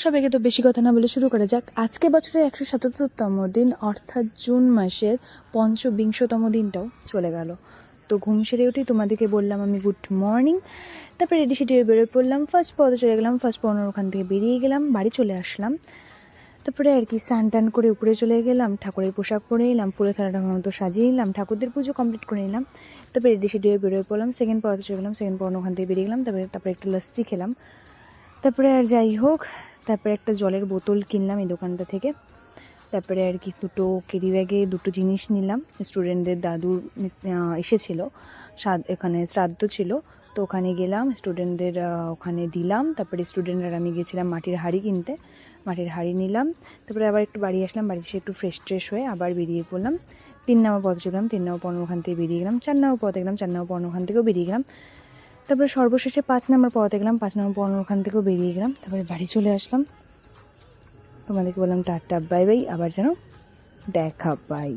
সবাইকে তো বেশি কথা না বলে শুরু করা যাক। আজকে বছরের 177তম দিন, অর্থাৎ জুন মাসের পঞ্চবিংশতম দিনটাও চলে গেল। তো ঘুম সেরে উঠেই তোমাদেরকে বললাম আমি গুড মর্নিং। তারপরে রেডি সেডি বেরোয় পড়লাম, ফার্স্ট পদে চলে গেলাম, ফার্স্ট পড়ানোর ওখান থেকে বেরিয়ে গেলাম, বাড়ি চলে আসলাম। তারপরে আর কি স্নান টান করে উপরে চলে গেলাম, ঠাকুরের পোশাক পরে নিলাম, ফুলের থালাটা মতো সাজিয়ে নিলাম, ঠাকুরদের পুজো কমপ্লিট করে নিলাম। তারপরে রেডি সেডি বেরোয় পড়লাম, সেকেন্ড পড়াতে চলে গেলাম, সেকেন্ড পড়ানোর ওখান থেকে বেরিয়ে গেলাম। তারপরে একটা লস্যি খেলাম। তারপরে আর যাই হোক, তারপরে একটা জলের বোতল কিনলাম এই দোকানটা থেকে। তারপরে আর কি দুটো ক্যারি ব্যাগে দুটো জিনিস নিলাম। স্টুডেন্টদের দাদুর এসেছিলো, এখানে শ্রাদ্ধ ছিল, তো ওখানে গেলাম, স্টুডেন্টদের ওখানে দিলাম। তারপরে স্টুডেন্ট আর আমি গেছিলাম মাটির হাঁড়ি কিনতে, মাটির হাঁড়ি নিলাম। তারপরে আবার একটু বাড়ি আসলাম, বাড়ি এসে একটু ফ্রেশ ট্রেশ হয়ে আবার বেরিয়ে পড়লাম। 3 নম্বর পথে চললাম, 3 নম্বর পড়ানোর ওখান থেকে বেরিয়ে গেলাম। 4 নম্বর পথে গেলাম, 4 নম্বর পড়ানোর ওখান থেকেও বেরিয়ে গেলাম। তারপরে সর্বশেষে 5 নম্বর পড়াতে গেলাম, 5 নম্বর পড়ানোর ওখান থেকেও বেরিয়ে গেলাম। তারপরে বাড়ি চলে আসলাম। তোমাদেরকে বললাম টাটা বাই বাই, আবার যেন দেখা পাই।